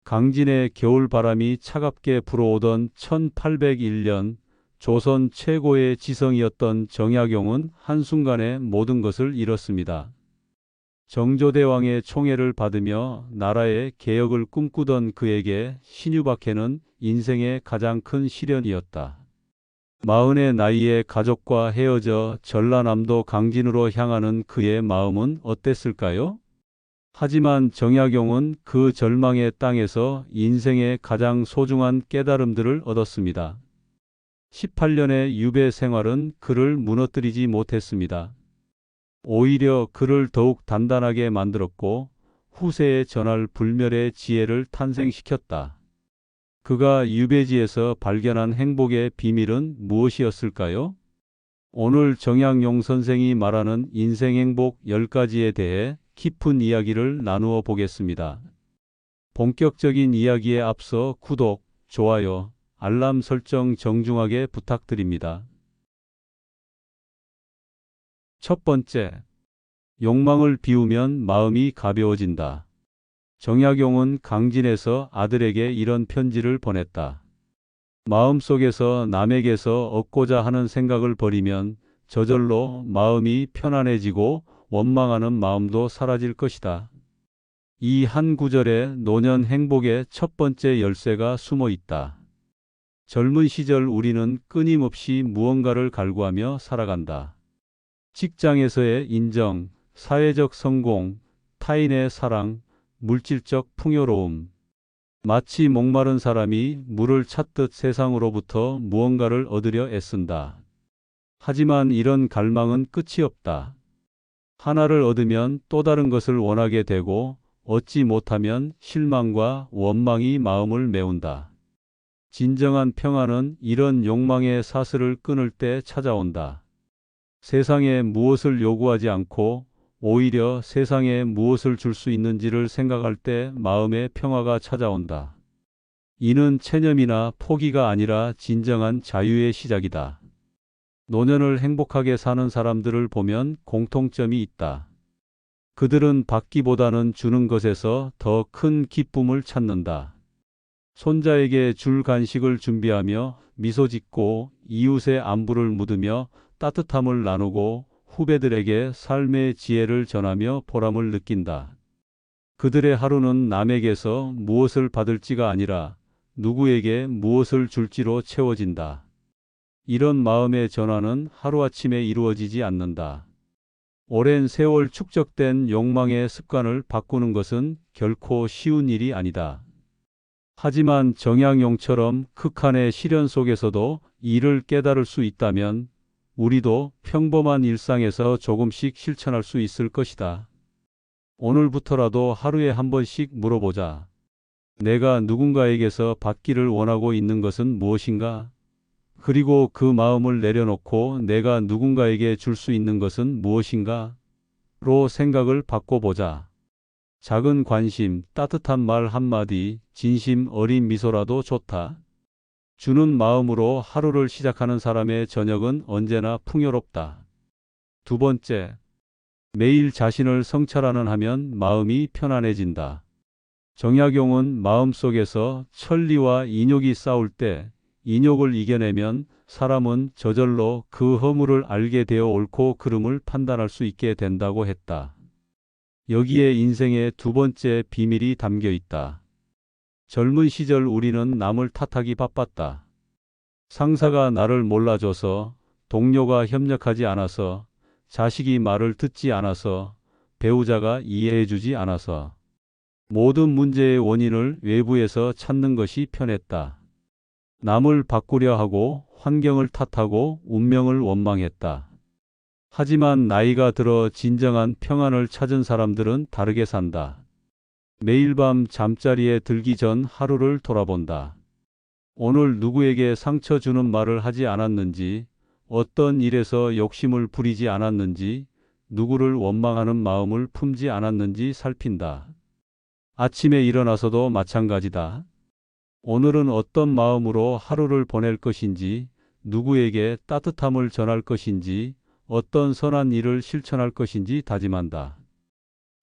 강진의 겨울바람이 차갑게 불어오던 1801년 조선 최고의 지성이었던 정약용은 한순간에 모든 것을 잃었습니다. 정조대왕의 총애를 받으며 나라의 개혁을 꿈꾸던 그에게 신유박해는 인생의 가장 큰 시련이었다. 40의 나이에 가족과 헤어져 전라남도 강진으로 향하는 그의 마음은 어땠을까요? 하지만 정약용은 그 절망의 땅에서 인생의 가장 소중한 깨달음들을 얻었습니다. 18년의 유배 생활은 그를 무너뜨리지 못했습니다. 오히려 그를 더욱 단단하게 만들었고 후세에 전할 불멸의 지혜를 탄생시켰다. 그가 유배지에서 발견한 행복의 비밀은 무엇이었을까요? 오늘 정약용 선생이 말하는 인생 행복 10가지에 대해 깊은 이야기를 나누어 보겠습니다. 본격적인 이야기에 앞서 구독, 좋아요, 알람 설정 정중하게 부탁드립니다. 첫 번째, 욕망을 비우면 마음이 가벼워진다. 정약용은 강진에서 아들에게 이런 편지를 보냈다. 마음속에서 남에게서 얻고자 하는 생각을 버리면 저절로 마음이 편안해지고 원망하는 마음도 사라질 것이다. 이 한 구절에 노년 행복의 첫 번째 열쇠가 숨어 있다. 젊은 시절 우리는 끊임없이 무언가를 갈구하며 살아간다. 직장에서의 인정, 사회적 성공, 타인의 사랑, 물질적 풍요로움. 마치 목마른 사람이 물을 찾듯 세상으로부터 무언가를 얻으려 애쓴다. 하지만 이런 갈망은 끝이 없다. 하나를 얻으면 또 다른 것을 원하게 되고 얻지 못하면 실망과 원망이 마음을 메운다. 진정한 평안은 이런 욕망의 사슬을 끊을 때 찾아온다. 세상에 무엇을 요구하지 않고 오히려 세상에 무엇을 줄 수 있는지를 생각할 때 마음의 평화가 찾아온다. 이는 체념이나 포기가 아니라 진정한 자유의 시작이다. 노년을 행복하게 사는 사람들을 보면 공통점이 있다. 그들은 받기보다는 주는 것에서 더 큰 기쁨을 찾는다. 손자에게 줄 간식을 준비하며 미소 짓고 이웃의 안부를 묻으며 따뜻함을 나누고 후배들에게 삶의 지혜를 전하며 보람을 느낀다. 그들의 하루는 남에게서 무엇을 받을지가 아니라 누구에게 무엇을 줄지로 채워진다. 이런 마음의 전환은 하루아침에 이루어지지 않는다. 오랜 세월 축적된 욕망의 습관을 바꾸는 것은 결코 쉬운 일이 아니다. 하지만 정약용처럼 극한의 시련 속에서도 이를 깨달을 수 있다면 우리도 평범한 일상에서 조금씩 실천할 수 있을 것이다. 오늘부터라도 하루에 한 번씩 물어보자. 내가 누군가에게서 받기를 원하고 있는 것은 무엇인가? 그리고 그 마음을 내려놓고 내가 누군가에게 줄 수 있는 것은 무엇인가? 로 생각을 바꿔보자. 작은 관심, 따뜻한 말 한마디, 진심 어린 미소라도 좋다. 주는 마음으로 하루를 시작하는 사람의 저녁은 언제나 풍요롭다. 두 번째, 매일 자신을 성찰하는 하면 마음이 편안해진다. 정약용은 마음속에서 천리와 인욕이 싸울 때 인욕을 이겨내면 사람은 저절로 그 허물을 알게 되어 옳고 그름을 판단할 수 있게 된다고 했다. 여기에 인생의 두 번째 비밀이 담겨 있다. 젊은 시절 우리는 남을 탓하기 바빴다. 상사가 나를 몰라줘서, 동료가 협력하지 않아서, 자식이 말을 듣지 않아서, 배우자가 이해해주지 않아서. 모든 문제의 원인을 외부에서 찾는 것이 편했다. 남을 바꾸려 하고 환경을 탓하고 운명을 원망했다. 하지만 나이가 들어 진정한 평안을 찾은 사람들은 다르게 산다. 매일 밤 잠자리에 들기 전 하루를 돌아본다. 오늘 누구에게 상처 주는 말을 하지 않았는지, 어떤 일에서 욕심을 부리지 않았는지, 누구를 원망하는 마음을 품지 않았는지 살핀다. 아침에 일어나서도 마찬가지다. 오늘은 어떤 마음으로 하루를 보낼 것인지, 누구에게 따뜻함을 전할 것인지, 어떤 선한 일을 실천할 것인지 다짐한다.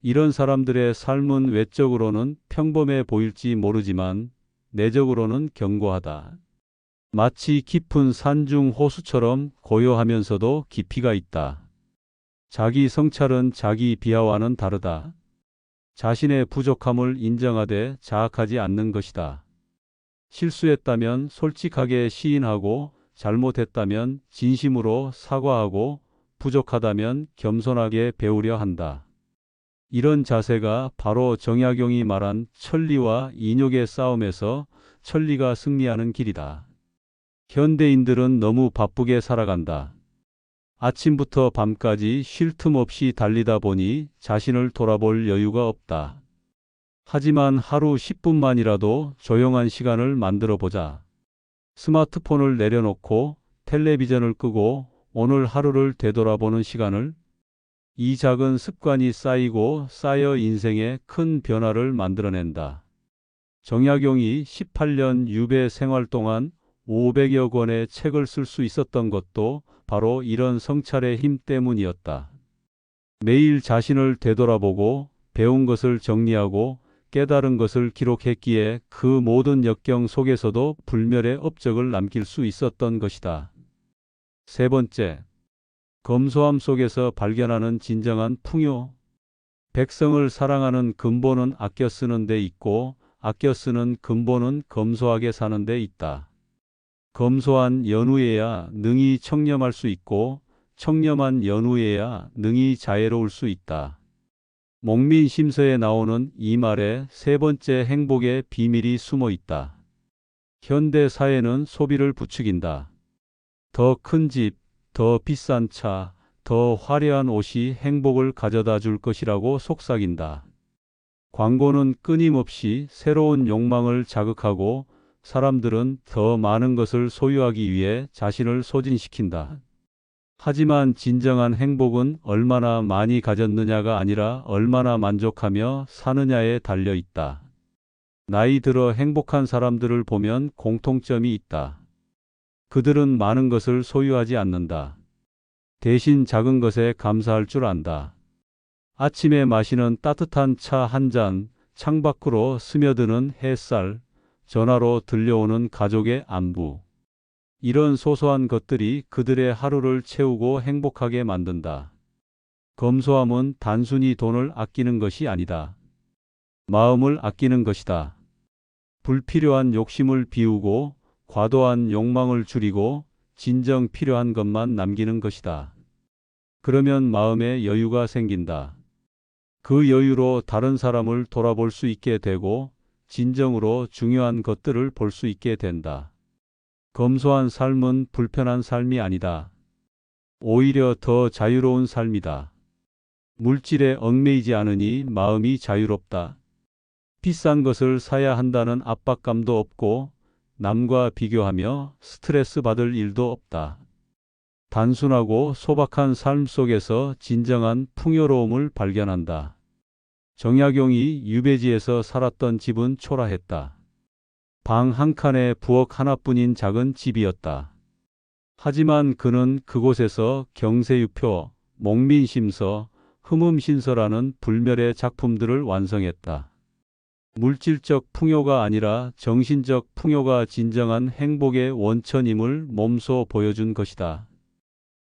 이런 사람들의 삶은 외적으로는 평범해 보일지 모르지만 내적으로는 견고하다. 마치 깊은 산중 호수처럼 고요하면서도 깊이가 있다. 자기 성찰은 자기 비하와는 다르다. 자신의 부족함을 인정하되 자학하지 않는 것이다. 실수했다면 솔직하게 시인하고 잘못했다면 진심으로 사과하고 부족하다면 겸손하게 배우려 한다. 이런 자세가 바로 정약용이 말한 천리와 인욕의 싸움에서 천리가 승리하는 길이다. 현대인들은 너무 바쁘게 살아간다. 아침부터 밤까지 쉴 틈 없이 달리다 보니 자신을 돌아볼 여유가 없다. 하지만 하루 10분만이라도 조용한 시간을 만들어 보자. 스마트폰을 내려놓고 텔레비전을 끄고 오늘 하루를 되돌아보는 시간을, 이 작은 습관이 쌓이고 쌓여 인생에 큰 변화를 만들어낸다. 정약용이 18년 유배 생활 동안 500여 권의 책을 쓸 수 있었던 것도 바로 이런 성찰의 힘 때문이었다. 매일 자신을 되돌아보고 배운 것을 정리하고 깨달은 것을 기록했기에 그 모든 역경 속에서도 불멸의 업적을 남길 수 있었던 것이다. 세 번째, 검소함 속에서 발견하는 진정한 풍요. 백성을 사랑하는 근본은 아껴 쓰는 데 있고 아껴 쓰는 근본은 검소하게 사는 데 있다. 검소한 연후에야 능히 청렴할 수 있고 청렴한 연후에야 능히 자애로울 수 있다. 목민심서에 나오는 이 말에 세 번째 행복의 비밀이 숨어 있다. 현대 사회는 소비를 부추긴다. 더 큰 집, 더 비싼 차, 더 화려한 옷이 행복을 가져다 줄 것이라고 속삭인다. 광고는 끊임없이 새로운 욕망을 자극하고 사람들은 더 많은 것을 소유하기 위해 자신을 소진시킨다. 하지만 진정한 행복은 얼마나 많이 가졌느냐가 아니라 얼마나 만족하며 사느냐에 달려 있다. 나이 들어 행복한 사람들을 보면 공통점이 있다. 그들은 많은 것을 소유하지 않는다. 대신 작은 것에 감사할 줄 안다. 아침에 마시는 따뜻한 차 한 잔, 창밖으로 스며드는 햇살, 전화로 들려오는 가족의 안부. 이런 소소한 것들이 그들의 하루를 채우고 행복하게 만든다. 검소함은 단순히 돈을 아끼는 것이 아니다. 마음을 아끼는 것이다. 불필요한 욕심을 비우고 과도한 욕망을 줄이고 진정 필요한 것만 남기는 것이다. 그러면 마음에 여유가 생긴다. 그 여유로 다른 사람을 돌아볼 수 있게 되고 진정으로 중요한 것들을 볼 수 있게 된다. 검소한 삶은 불편한 삶이 아니다. 오히려 더 자유로운 삶이다. 물질에 얽매이지 않으니 마음이 자유롭다. 비싼 것을 사야 한다는 압박감도 없고 남과 비교하며 스트레스 받을 일도 없다. 단순하고 소박한 삶 속에서 진정한 풍요로움을 발견한다. 정약용이 유배지에서 살았던 집은 초라했다. 방 한 칸에 부엌 하나뿐인 작은 집이었다. 하지만 그는 그곳에서 경세유표, 목민심서, 흠음신서라는 불멸의 작품들을 완성했다. 물질적 풍요가 아니라 정신적 풍요가 진정한 행복의 원천임을 몸소 보여준 것이다.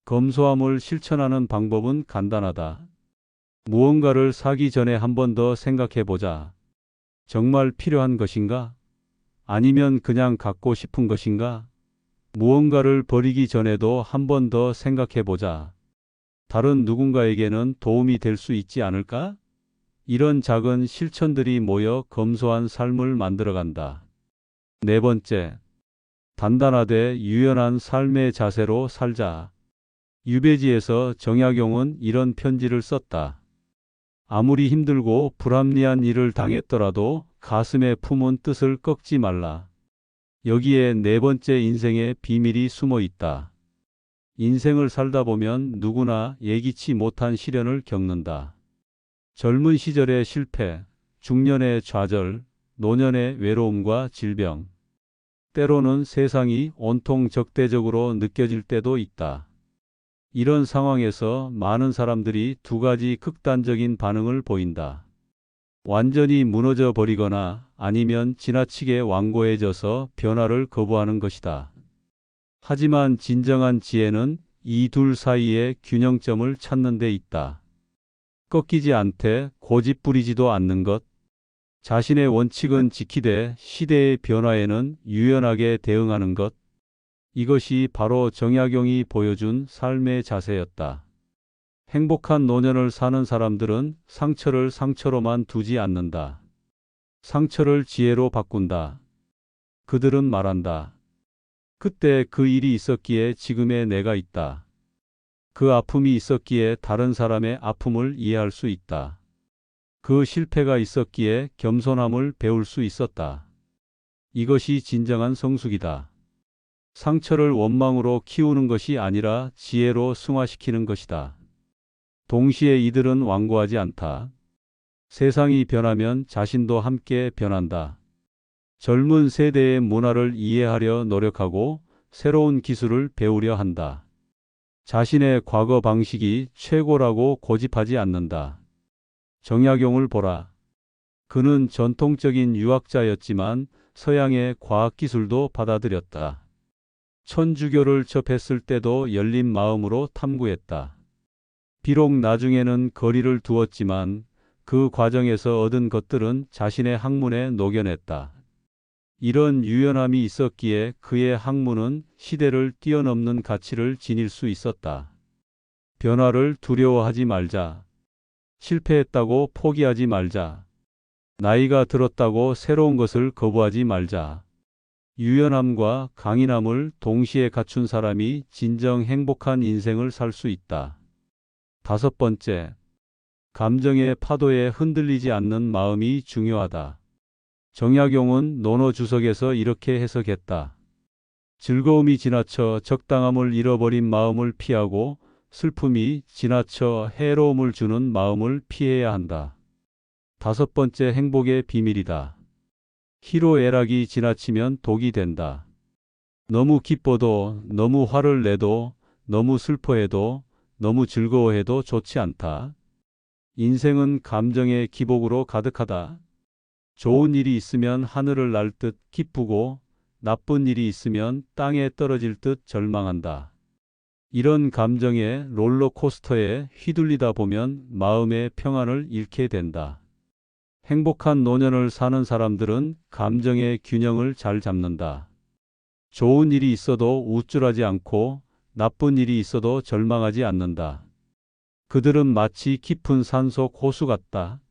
검소함을 실천하는 방법은 간단하다. 무언가를 사기 전에 한 번 더 생각해 보자. 정말 필요한 것인가? 아니면 그냥 갖고 싶은 것인가? 무언가를 버리기 전에도 한 번 더 생각해 보자. 다른 누군가에게는 도움이 될 수 있지 않을까? 이런 작은 실천들이 모여 검소한 삶을 만들어간다. 네 번째, 단단하되 유연한 삶의 자세로 살자. 유배지에서 정약용은 이런 편지를 썼다. 아무리 힘들고 불합리한 일을 당했더라도 가슴에 품은 뜻을 꺾지 말라. 여기에 네 번째 인생의 비밀이 숨어 있다. 인생을 살다 보면 누구나 예기치 못한 시련을 겪는다. 젊은 시절의 실패, 중년의 좌절, 노년의 외로움과 질병. 때로는 세상이 온통 적대적으로 느껴질 때도 있다. 이런 상황에서 많은 사람들이 두 가지 극단적인 반응을 보인다. 완전히 무너져 버리거나 아니면 지나치게 완고해져서 변화를 거부하는 것이다. 하지만 진정한 지혜는 이 둘 사이의 균형점을 찾는 데 있다. 꺾이지 않되 고집 부리지도 않는 것. 자신의 원칙은 지키되 시대의 변화에는 유연하게 대응하는 것. 이것이 바로 정약용이 보여준 삶의 자세였다. 행복한 노년을 사는 사람들은 상처를 상처로만 두지 않는다. 상처를 지혜로 바꾼다. 그들은 말한다. 그때 그 일이 있었기에 지금의 내가 있다. 그 아픔이 있었기에 다른 사람의 아픔을 이해할 수 있다. 그 실패가 있었기에 겸손함을 배울 수 있었다. 이것이 진정한 성숙이다. 상처를 원망으로 키우는 것이 아니라 지혜로 승화시키는 것이다. 동시에 이들은 완고하지 않다. 세상이 변하면 자신도 함께 변한다. 젊은 세대의 문화를 이해하려 노력하고 새로운 기술을 배우려 한다. 자신의 과거 방식이 최고라고 고집하지 않는다. 정약용을 보라. 그는 전통적인 유학자였지만 서양의 과학기술도 받아들였다. 천주교를 접했을 때도 열린 마음으로 탐구했다. 비록 나중에는 거리를 두었지만 그 과정에서 얻은 것들은 자신의 학문에 녹여냈다. 이런 유연함이 있었기에 그의 학문은 시대를 뛰어넘는 가치를 지닐 수 있었다. 변화를 두려워하지 말자. 실패했다고 포기하지 말자. 나이가 들었다고 새로운 것을 거부하지 말자. 유연함과 강인함을 동시에 갖춘 사람이 진정 행복한 인생을 살 수 있다. 다섯 번째, 감정의 파도에 흔들리지 않는 마음이 중요하다. 정약용은 논어주석에서 이렇게 해석했다. 즐거움이 지나쳐 적당함을 잃어버린 마음을 피하고 슬픔이 지나쳐 해로움을 주는 마음을 피해야 한다. 다섯 번째 행복의 비밀이다. 희로애락이 지나치면 독이 된다. 너무 기뻐도, 너무 화를 내도, 너무 슬퍼해도, 너무 즐거워해도 좋지 않다. 인생은 감정의 기복으로 가득하다. 좋은 일이 있으면 하늘을 날 듯 기쁘고 나쁜 일이 있으면 땅에 떨어질 듯 절망한다. 이런 감정의 롤러코스터에 휘둘리다 보면 마음의 평안을 잃게 된다. 행복한 노년을 사는 사람들은 감정의 균형을 잘 잡는다. 좋은 일이 있어도 우쭐하지 않고 나쁜 일이 있어도 절망하지 않는다. 그들은 마치 깊은 산속 호수 같다.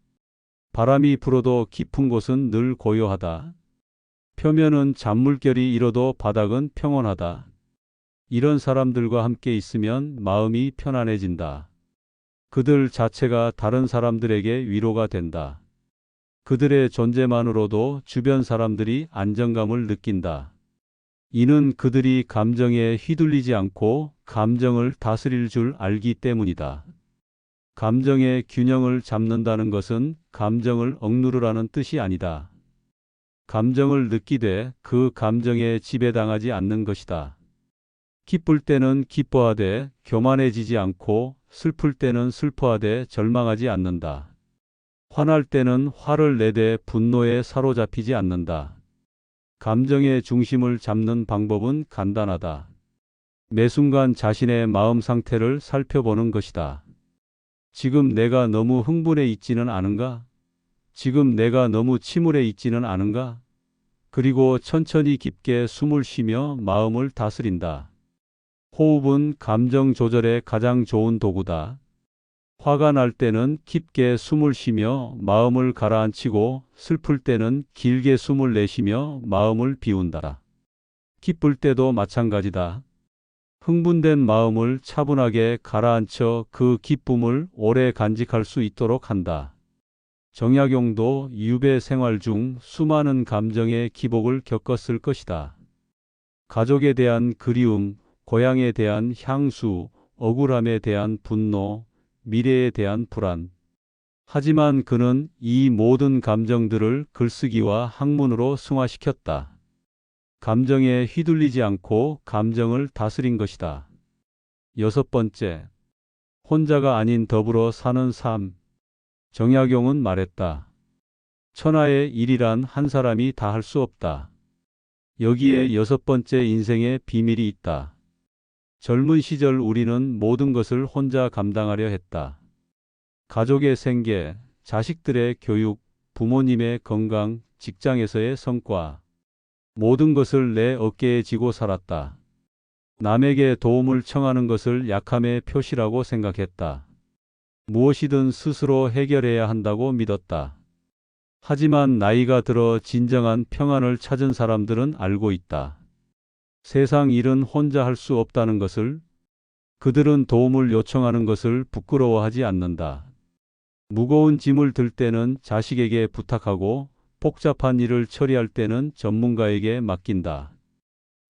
바람이 불어도 깊은 곳은 늘 고요하다. 표면은 잔물결이 일어도 바닥은 평온하다. 이런 사람들과 함께 있으면 마음이 편안해진다. 그들 자체가 다른 사람들에게 위로가 된다. 그들의 존재만으로도 주변 사람들이 안정감을 느낀다. 이는 그들이 감정에 휘둘리지 않고 감정을 다스릴 줄 알기 때문이다. 감정의 균형을 잡는다는 것은 감정을 억누르라는 뜻이 아니다. 감정을 느끼되 그 감정에 지배당하지 않는 것이다. 기쁠 때는 기뻐하되 교만해지지 않고 슬플 때는 슬퍼하되 절망하지 않는다. 화날 때는 화를 내되 분노에 사로잡히지 않는다. 감정의 중심을 잡는 방법은 간단하다. 매 순간 자신의 마음 상태를 살펴보는 것이다. 지금 내가 너무 흥분해 있지는 않은가? 지금 내가 너무 침울해 있지는 않은가? 그리고 천천히 깊게 숨을 쉬며 마음을 다스린다. 호흡은 감정 조절에 가장 좋은 도구다. 화가 날 때는 깊게 숨을 쉬며 마음을 가라앉히고 슬플 때는 길게 숨을 내쉬며 마음을 비운다. 기쁠 때도 마찬가지다. 흥분된 마음을 차분하게 가라앉혀 그 기쁨을 오래 간직할 수 있도록 한다. 정약용도 유배 생활 중 수많은 감정의 기복을 겪었을 것이다. 가족에 대한 그리움, 고향에 대한 향수, 억울함에 대한 분노, 미래에 대한 불안. 하지만 그는 이 모든 감정들을 글쓰기와 학문으로 승화시켰다. 감정에 휘둘리지 않고 감정을 다스린 것이다. 6번째, 혼자가 아닌 더불어 사는 삶. 정약용은 말했다. 천하의 일이란 한 사람이 다 할 수 없다. 여기에 6번째 인생의 비밀이 있다. 젊은 시절 우리는 모든 것을 혼자 감당하려 했다. 가족의 생계, 자식들의 교육, 부모님의 건강, 직장에서의 성과. 모든 것을 내 어깨에 지고 살았다. 남에게 도움을 청하는 것을 약함의 표시라고 생각했다. 무엇이든 스스로 해결해야 한다고 믿었다. 하지만 나이가 들어 진정한 평안을 찾은 사람들은 알고 있다. 세상 일은 혼자 할 수 없다는 것을. 그들은 도움을 요청하는 것을 부끄러워하지 않는다. 무거운 짐을 들 때는 자식에게 부탁하고 복잡한 일을 처리할 때는 전문가에게 맡긴다.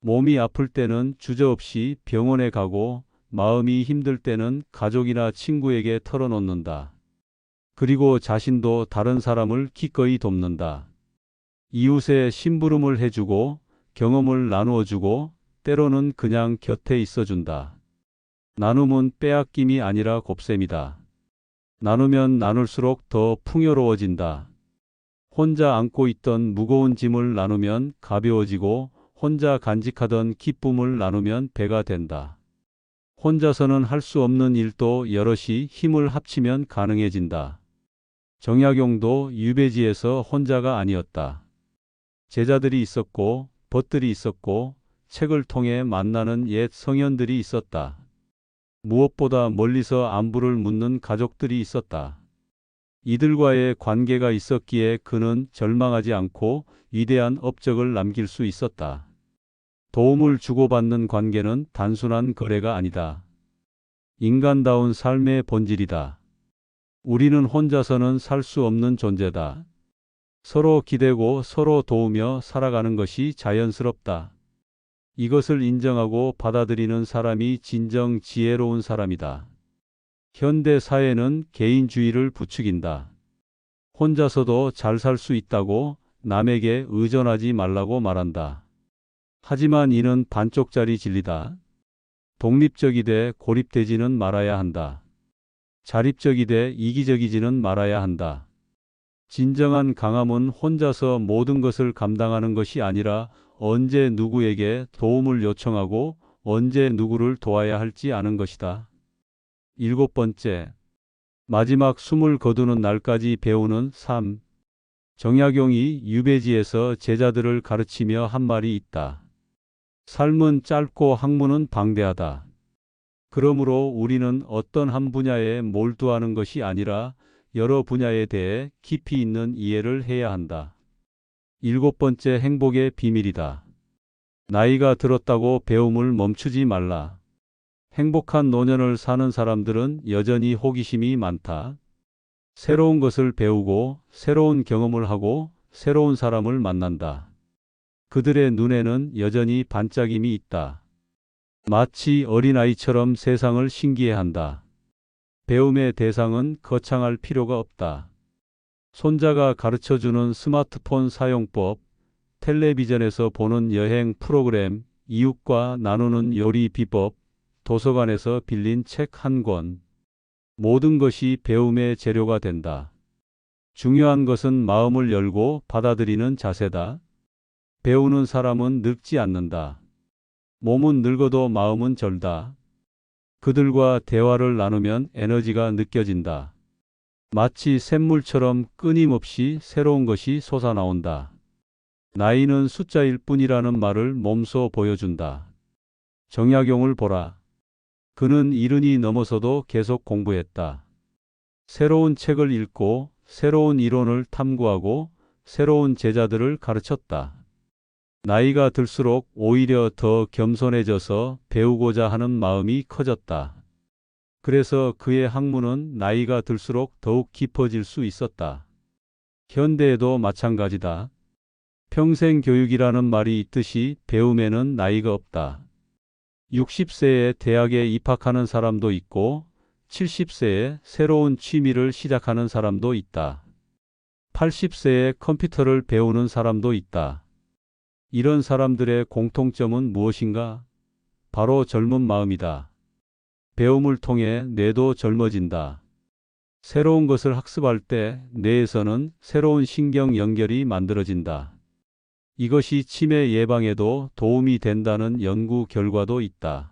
몸이 아플 때는 주저없이 병원에 가고 마음이 힘들 때는 가족이나 친구에게 털어놓는다. 그리고 자신도 다른 사람을 기꺼이 돕는다. 이웃의 심부름을 해주고 경험을 나누어주고 때로는 그냥 곁에 있어준다. 나눔은 빼앗김이 아니라 곱셈이다. 나누면 나눌수록 더 풍요로워진다. 혼자 안고 있던 무거운 짐을 나누면 가벼워지고 혼자 간직하던 기쁨을 나누면 배가 된다. 혼자서는 할 수 없는 일도 여럿이 힘을 합치면 가능해진다. 정약용도 유배지에서 혼자가 아니었다. 제자들이 있었고 벗들이 있었고 책을 통해 만나는 옛 성현들이 있었다. 무엇보다 멀리서 안부를 묻는 가족들이 있었다. 이들과의 관계가 있었기에 그는 절망하지 않고 위대한 업적을 남길 수 있었다. 도움을 주고받는 관계는 단순한 거래가 아니다. 인간다운 삶의 본질이다. 우리는 혼자서는 살 수 없는 존재다. 서로 기대고 서로 도우며 살아가는 것이 자연스럽다. 이것을 인정하고 받아들이는 사람이 진정 지혜로운 사람이다. 현대 사회는 개인주의를 부추긴다. 혼자서도 잘 살 수 있다고 남에게 의존하지 말라고 말한다. 하지만 이는 반쪽짜리 진리다. 독립적이되 고립되지는 말아야 한다. 자립적이되 이기적이지는 말아야 한다. 진정한 강함은 혼자서 모든 것을 감당하는 것이 아니라 언제 누구에게 도움을 요청하고 언제 누구를 도와야 할지 아는 것이다. 7번째, 마지막 숨을 거두는 날까지 배우는 삶. 정약용이 유배지에서 제자들을 가르치며 한 말이 있다. 삶은 짧고 학문은 방대하다. 그러므로 우리는 어떤 한 분야에 몰두하는 것이 아니라 여러 분야에 대해 깊이 있는 이해를 해야 한다. 7번째 행복의 비밀이다. 나이가 들었다고 배움을 멈추지 말라. 행복한 노년을 사는 사람들은 여전히 호기심이 많다. 새로운 것을 배우고 새로운 경험을 하고 새로운 사람을 만난다. 그들의 눈에는 여전히 반짝임이 있다. 마치 어린아이처럼 세상을 신기해한다. 배움의 대상은 거창할 필요가 없다. 손자가 가르쳐주는 스마트폰 사용법, 텔레비전에서 보는 여행 프로그램, 이웃과 나누는 요리 비법, 도서관에서 빌린 책 한 권. 모든 것이 배움의 재료가 된다. 중요한 것은 마음을 열고 받아들이는 자세다. 배우는 사람은 늙지 않는다. 몸은 늙어도 마음은 젊다. 그들과 대화를 나누면 에너지가 느껴진다. 마치 샘물처럼 끊임없이 새로운 것이 솟아나온다. 나이는 숫자일 뿐이라는 말을 몸소 보여준다. 정약용을 보라. 그는 70이 넘어서도 계속 공부했다. 새로운 책을 읽고 새로운 이론을 탐구하고 새로운 제자들을 가르쳤다. 나이가 들수록 오히려 더 겸손해져서 배우고자 하는 마음이 커졌다. 그래서 그의 학문은 나이가 들수록 더욱 깊어질 수 있었다. 현대에도 마찬가지다. 평생 교육이라는 말이 있듯이 배움에는 나이가 없다. 60세에 대학에 입학하는 사람도 있고 70세에 새로운 취미를 시작하는 사람도 있다. 80세에 컴퓨터를 배우는 사람도 있다. 이런 사람들의 공통점은 무엇인가? 바로 젊은 마음이다. 배움을 통해 뇌도 젊어진다. 새로운 것을 학습할 때 뇌에서는 새로운 신경 연결이 만들어진다. 이것이 치매 예방에도 도움이 된다는 연구 결과도 있다.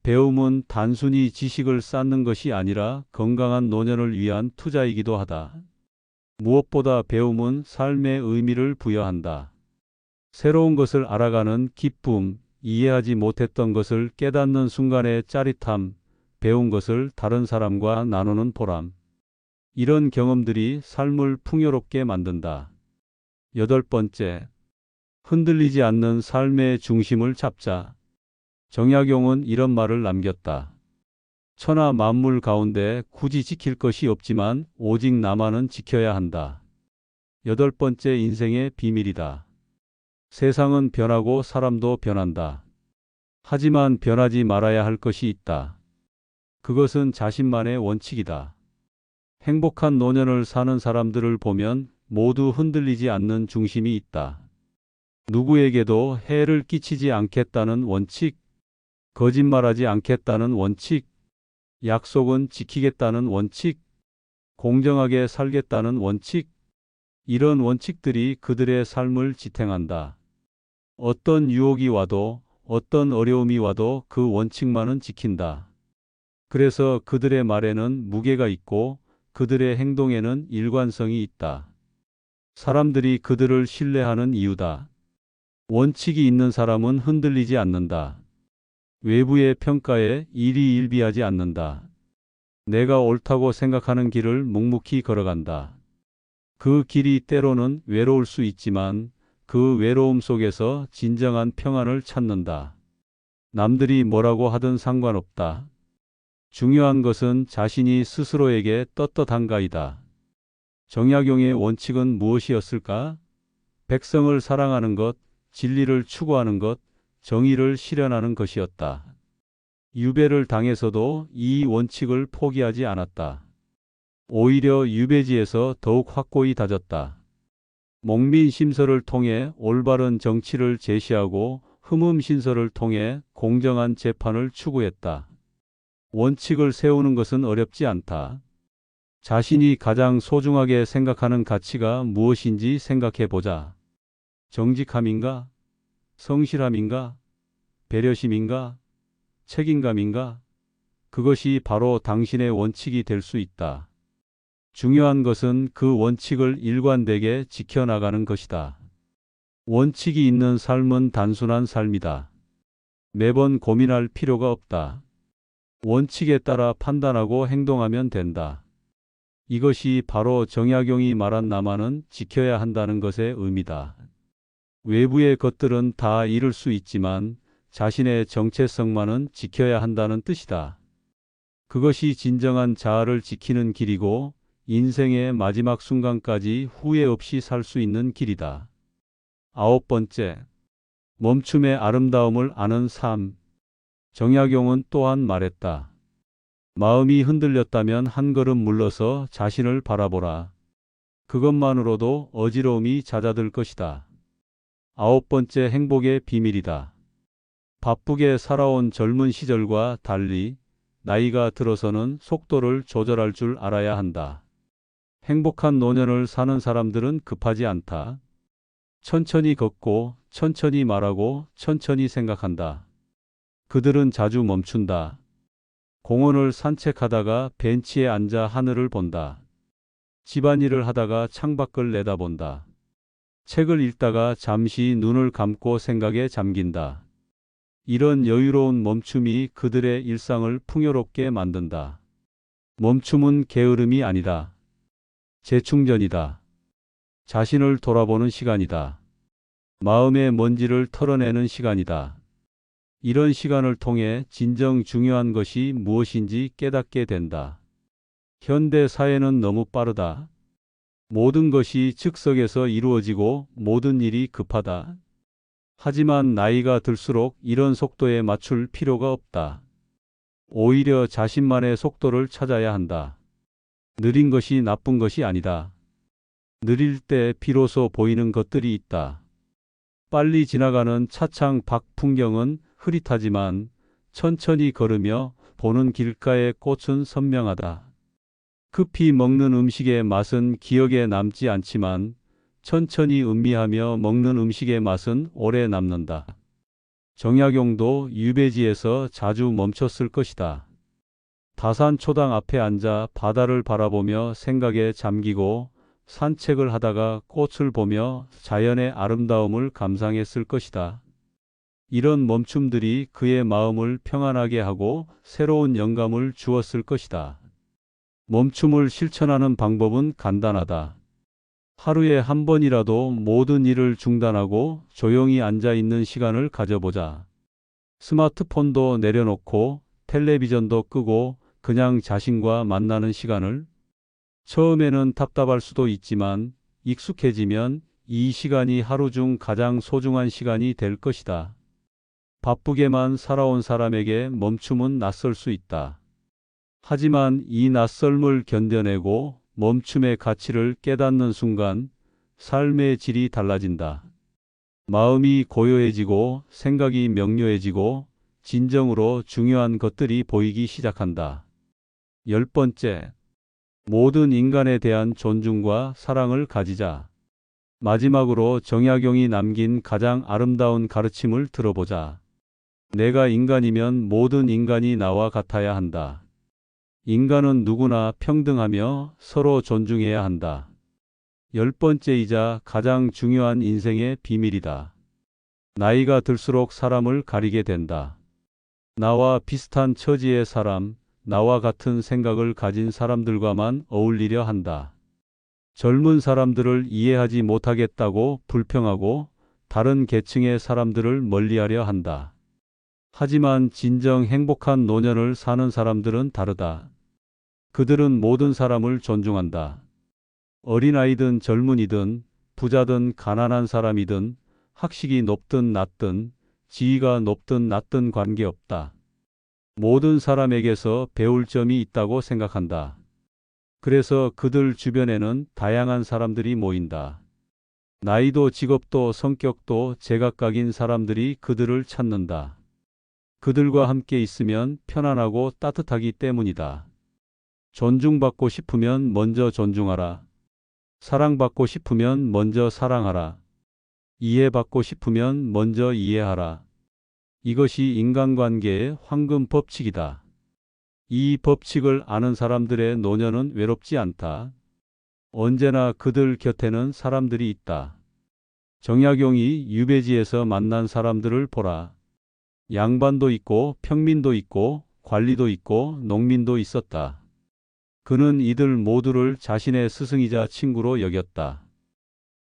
배움은 단순히 지식을 쌓는 것이 아니라 건강한 노년을 위한 투자이기도 하다. 무엇보다 배움은 삶의 의미를 부여한다. 새로운 것을 알아가는 기쁨, 이해하지 못했던 것을 깨닫는 순간의 짜릿함, 배운 것을 다른 사람과 나누는 보람. 이런 경험들이 삶을 풍요롭게 만든다. 8번째, 흔들리지 않는 삶의 중심을 잡자. 정약용은 이런 말을 남겼다. 천하 만물 가운데 굳이 지킬 것이 없지만 오직 나만은 지켜야 한다. 8번째 인생의 비밀이다. 세상은 변하고 사람도 변한다. 하지만 변하지 말아야 할 것이 있다. 그것은 자신만의 원칙이다. 행복한 노년을 사는 사람들을 보면 모두 흔들리지 않는 중심이 있다. 누구에게도 해를 끼치지 않겠다는 원칙, 거짓말하지 않겠다는 원칙, 약속은 지키겠다는 원칙, 공정하게 살겠다는 원칙, 이런 원칙들이 그들의 삶을 지탱한다. 어떤 유혹이 와도 어떤 어려움이 와도 그 원칙만은 지킨다. 그래서 그들의 말에는 무게가 있고 그들의 행동에는 일관성이 있다. 사람들이 그들을 신뢰하는 이유다. 원칙이 있는 사람은 흔들리지 않는다. 외부의 평가에 일희일비하지 않는다. 내가 옳다고 생각하는 길을 묵묵히 걸어간다. 그 길이 때로는 외로울 수 있지만 그 외로움 속에서 진정한 평안을 찾는다. 남들이 뭐라고 하든 상관없다. 중요한 것은 자신이 스스로에게 떳떳한가이다. 정약용의 원칙은 무엇이었을까? 백성을 사랑하는 것, 진리를 추구하는 것, 정의를 실현하는 것이었다. 유배를 당해서도 이 원칙을 포기하지 않았다. 오히려 유배지에서 더욱 확고히 다졌다. 목민심서를 통해 올바른 정치를 제시하고 흠음신서를 통해 공정한 재판을 추구했다. 원칙을 세우는 것은 어렵지 않다. 자신이 가장 소중하게 생각하는 가치가 무엇인지 생각해 보자. 정직함인가? 성실함인가? 배려심인가? 책임감인가? 그것이 바로 당신의 원칙이 될 수 있다. 중요한 것은 그 원칙을 일관되게 지켜나가는 것이다. 원칙이 있는 삶은 단순한 삶이다. 매번 고민할 필요가 없다. 원칙에 따라 판단하고 행동하면 된다. 이것이 바로 정약용이 말한 나만은 지켜야 한다는 것의 의미다. 외부의 것들은 다 잃을 수 있지만 자신의 정체성만은 지켜야 한다는 뜻이다. 그것이 진정한 자아를 지키는 길이고 인생의 마지막 순간까지 후회 없이 살 수 있는 길이다. 9번째, 멈춤의 아름다움을 아는 삶. 정약용은 또한 말했다. 마음이 흔들렸다면 한 걸음 물러서 자신을 바라보라. 그것만으로도 어지러움이 잦아들 것이다. 9번째 행복의 비밀이다. 바쁘게 살아온 젊은 시절과 달리 나이가 들어서는 속도를 조절할 줄 알아야 한다. 행복한 노년을 사는 사람들은 급하지 않다. 천천히 걷고 천천히 말하고 천천히 생각한다. 그들은 자주 멈춘다. 공원을 산책하다가 벤치에 앉아 하늘을 본다. 집안일을 하다가 창밖을 내다본다. 책을 읽다가 잠시 눈을 감고 생각에 잠긴다. 이런 여유로운 멈춤이 그들의 일상을 풍요롭게 만든다. 멈춤은 게으름이 아니다. 재충전이다. 자신을 돌아보는 시간이다. 마음의 먼지를 털어내는 시간이다. 이런 시간을 통해 진정 중요한 것이 무엇인지 깨닫게 된다. 현대 사회는 너무 빠르다. 모든 것이 즉석에서 이루어지고 모든 일이 급하다. 하지만 나이가 들수록 이런 속도에 맞출 필요가 없다. 오히려 자신만의 속도를 찾아야 한다. 느린 것이 나쁜 것이 아니다. 느릴 때 비로소 보이는 것들이 있다. 빨리 지나가는 차창 밖 풍경은 흐릿하지만 천천히 걸으며 보는 길가의 꽃은 선명하다. 급히 먹는 음식의 맛은 기억에 남지 않지만 천천히 음미하며 먹는 음식의 맛은 오래 남는다. 정약용도 유배지에서 자주 멈췄을 것이다. 다산 초당 앞에 앉아 바다를 바라보며 생각에 잠기고 산책을 하다가 꽃을 보며 자연의 아름다움을 감상했을 것이다. 이런 멈춤들이 그의 마음을 평안하게 하고 새로운 영감을 주었을 것이다. 멈춤을 실천하는 방법은 간단하다. 하루에 한 번이라도 모든 일을 중단하고 조용히 앉아 있는 시간을 가져보자. 스마트폰도 내려놓고 텔레비전도 끄고 그냥 자신과 만나는 시간을. 처음에는 답답할 수도 있지만 익숙해지면 이 시간이 하루 중 가장 소중한 시간이 될 것이다. 바쁘게만 살아온 사람에게 멈춤은 낯설 수 있다. 하지만 이 낯설음을 견뎌내고 멈춤의 가치를 깨닫는 순간 삶의 질이 달라진다. 마음이 고요해지고 생각이 명료해지고 진정으로 중요한 것들이 보이기 시작한다. 10번째, 모든 인간에 대한 존중과 사랑을 가지자. 마지막으로 정약용이 남긴 가장 아름다운 가르침을 들어보자. 내가 인간이면 모든 인간이 나와 같아야 한다. 인간은 누구나 평등하며 서로 존중해야 한다. 10번째이자 가장 중요한 인생의 비밀이다. 나이가 들수록 사람을 가리게 된다. 나와 비슷한 처지의 사람, 나와 같은 생각을 가진 사람들과만 어울리려 한다. 젊은 사람들을 이해하지 못하겠다고 불평하고 다른 계층의 사람들을 멀리하려 한다. 하지만 진정 행복한 노년을 사는 사람들은 다르다. 그들은 모든 사람을 존중한다. 어린아이든 젊은이든 부자든 가난한 사람이든 학식이 높든 낮든 지위가 높든 낮든 관계없다. 모든 사람에게서 배울 점이 있다고 생각한다. 그래서 그들 주변에는 다양한 사람들이 모인다. 나이도 직업도 성격도 제각각인 사람들이 그들을 찾는다. 그들과 함께 있으면 편안하고 따뜻하기 때문이다. 존중받고 싶으면 먼저 존중하라. 사랑받고 싶으면 먼저 사랑하라. 이해받고 싶으면 먼저 이해하라. 이것이 인간관계의 황금 법칙이다. 이 법칙을 아는 사람들의 노년은 외롭지 않다. 언제나 그들 곁에는 사람들이 있다. 정약용이 유배지에서 만난 사람들을 보라. 양반도 있고 평민도 있고 관리도 있고 농민도 있었다. 그는 이들 모두를 자신의 스승이자 친구로 여겼다.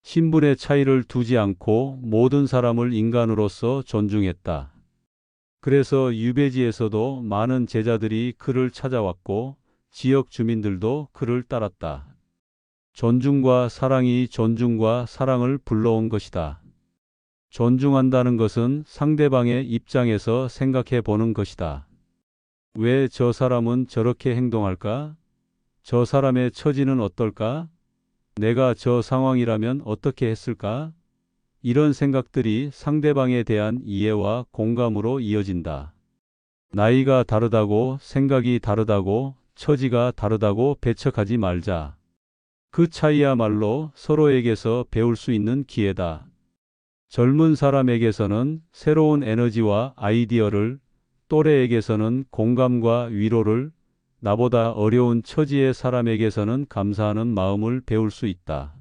신분의 차이를 두지 않고 모든 사람을 인간으로서 존중했다. 그래서 유배지에서도 많은 제자들이 그를 찾아왔고 지역 주민들도 그를 따랐다. 존중과 사랑이 존중과 사랑을 불러온 것이다. 존중한다는 것은 상대방의 입장에서 생각해 보는 것이다. 왜 저 사람은 저렇게 행동할까? 저 사람의 처지는 어떨까? 내가 저 상황이라면 어떻게 했을까? 이런 생각들이 상대방에 대한 이해와 공감으로 이어진다. 나이가 다르다고 생각이 다르다고 처지가 다르다고 배척하지 말자. 그 차이야말로 서로에게서 배울 수 있는 기회다. 젊은 사람에게서는 새로운 에너지와 아이디어를, 또래에게서는 공감과 위로를, 나보다 어려운 처지의 사람에게서는 감사하는 마음을 배울 수 있다.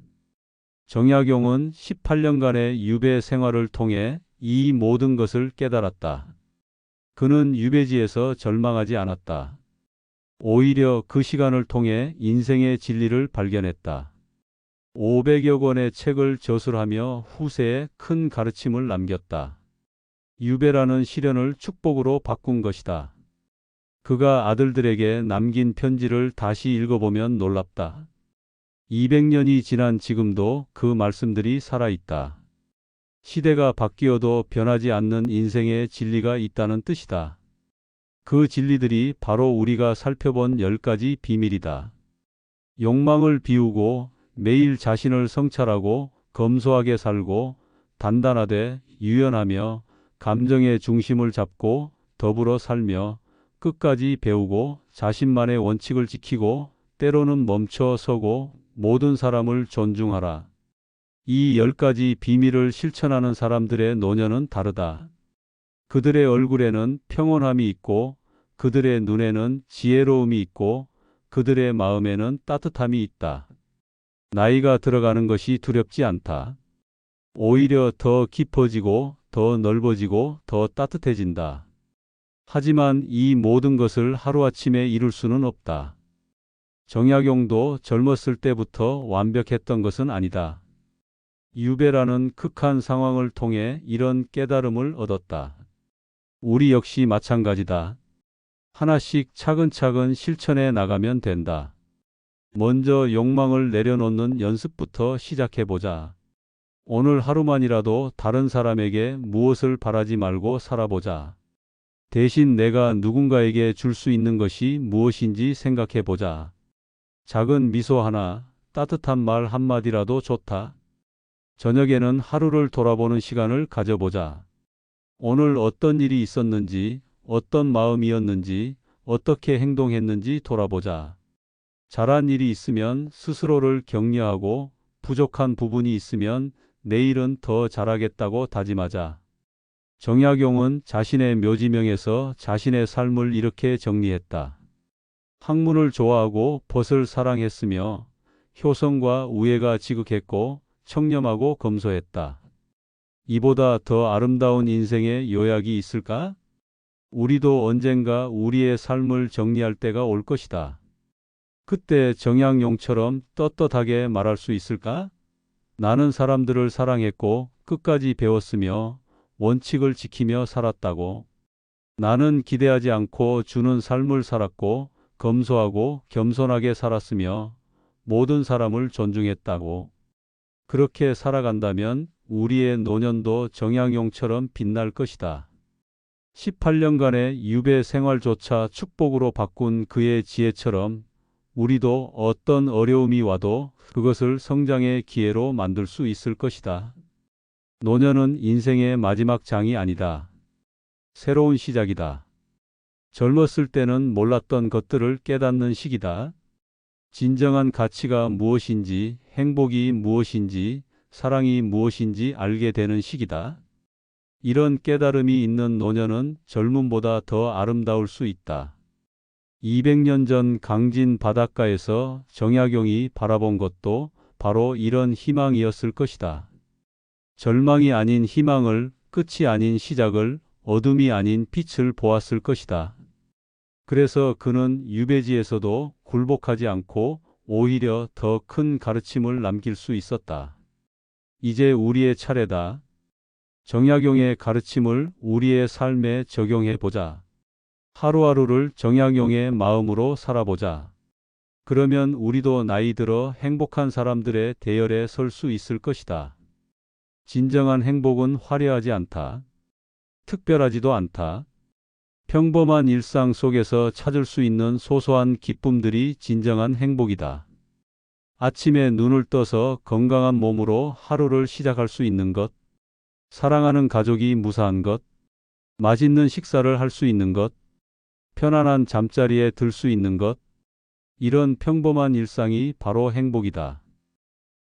정약용은 18년간의 유배 생활을 통해 이 모든 것을 깨달았다. 그는 유배지에서 절망하지 않았다. 오히려 그 시간을 통해 인생의 진리를 발견했다. 500여 권의 책을 저술하며 후세에 큰 가르침을 남겼다. 유배라는 시련을 축복으로 바꾼 것이다. 그가 아들들에게 남긴 편지를 다시 읽어보면 놀랍다. 200년이 지난 지금도 그 말씀들이 살아있다. 시대가 바뀌어도 변하지 않는 인생의 진리가 있다는 뜻이다. 그 진리들이 바로 우리가 살펴본 10가지 비밀이다. 욕망을 비우고 매일 자신을 성찰하고 검소하게 살고 단단하되 유연하며 감정의 중심을 잡고 더불어 살며 끝까지 배우고 자신만의 원칙을 지키고 때로는 멈춰 서고 모든 사람을 존중하라. 이 10가지 비밀을 실천하는 사람들의 노년은 다르다. 그들의 얼굴에는 평온함이 있고 그들의 눈에는 지혜로움이 있고 그들의 마음에는 따뜻함이 있다. 나이가 들어가는 것이 두렵지 않다. 오히려 더 깊어지고 더 넓어지고 더 따뜻해진다. 하지만 이 모든 것을 하루아침에 이룰 수는 없다. 정약용도 젊었을 때부터 완벽했던 것은 아니다. 유배라는 극한 상황을 통해 이런 깨달음을 얻었다. 우리 역시 마찬가지다. 하나씩 차근차근 실천해 나가면 된다. 먼저 욕망을 내려놓는 연습부터 시작해보자. 오늘 하루만이라도 다른 사람에게 무엇을 바라지 말고 살아보자. 대신 내가 누군가에게 줄 수 있는 것이 무엇인지 생각해보자. 작은 미소 하나, 따뜻한 말 한마디라도 좋다. 저녁에는 하루를 돌아보는 시간을 가져보자. 오늘 어떤 일이 있었는지, 어떤 마음이었는지, 어떻게 행동했는지 돌아보자. 잘한 일이 있으면 스스로를 격려하고 부족한 부분이 있으면 내일은 더 잘하겠다고 다짐하자. 정약용은 자신의 묘지명에서 자신의 삶을 이렇게 정리했다. 학문을 좋아하고 벗을 사랑했으며 효성과 우애가 지극했고 청렴하고 검소했다. 이보다 더 아름다운 인생의 요약이 있을까? 우리도 언젠가 우리의 삶을 정리할 때가 올 것이다. 그때 정약용처럼 떳떳하게 말할 수 있을까? 나는 사람들을 사랑했고 끝까지 배웠으며 원칙을 지키며 살았다고. 나는 기대하지 않고 주는 삶을 살았고 검소하고 겸손하게 살았으며 모든 사람을 존중했다고. 그렇게 살아간다면 우리의 노년도 정약용처럼 빛날 것이다. 18년간의 유배 생활조차 축복으로 바꾼 그의 지혜처럼 우리도 어떤 어려움이 와도 그것을 성장의 기회로 만들 수 있을 것이다. 노년은 인생의 마지막 장이 아니다. 새로운 시작이다. 젊었을 때는 몰랐던 것들을 깨닫는 시기다. 진정한 가치가 무엇인지, 행복이 무엇인지, 사랑이 무엇인지 알게 되는 시기다. 이런 깨달음이 있는 노년은 젊음보다 더 아름다울 수 있다. 200년 전 강진 바닷가에서 정약용이 바라본 것도 바로 이런 희망이었을 것이다. 절망이 아닌 희망을, 끝이 아닌 시작을, 어둠이 아닌 빛을 보았을 것이다. 그래서 그는 유배지에서도 굴복하지 않고 오히려 더 큰 가르침을 남길 수 있었다. 이제 우리의 차례다. 정약용의 가르침을 우리의 삶에 적용해 보자. 하루하루를 정약용의 마음으로 살아보자. 그러면 우리도 나이 들어 행복한 사람들의 대열에 설 수 있을 것이다. 진정한 행복은 화려하지 않다. 특별하지도 않다. 평범한 일상 속에서 찾을 수 있는 소소한 기쁨들이 진정한 행복이다. 아침에 눈을 떠서 건강한 몸으로 하루를 시작할 수 있는 것, 사랑하는 가족이 무사한 것, 맛있는 식사를 할 수 있는 것, 편안한 잠자리에 들 수 있는 것, 이런 평범한 일상이 바로 행복이다.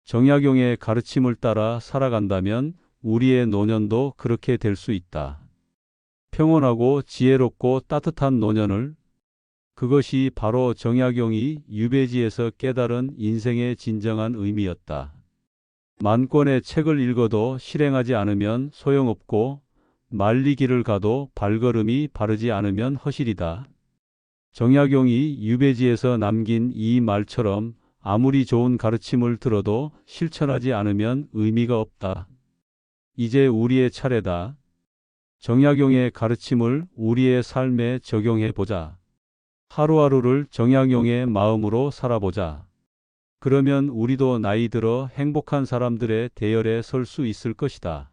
정약용의 가르침을 따라 살아간다면 우리의 노년도 그렇게 될 수 있다. 평온하고 지혜롭고 따뜻한 노년을, 그것이 바로 정약용이 유배지에서 깨달은 인생의 진정한 의미였다. 만 권의 책을 읽어도 실행하지 않으면 소용없고 말리기를 가도 발걸음이 바르지 않으면 허실이다. 정약용이 유배지에서 남긴 이 말처럼 아무리 좋은 가르침을 들어도 실천하지 않으면 의미가 없다. 이제 우리의 차례다. 정약용의 가르침을 우리의 삶에 적용해 보자. 하루하루를 정약용의 마음으로 살아보자. 그러면 우리도 나이 들어 행복한 사람들의 대열에 설 수 있을 것이다.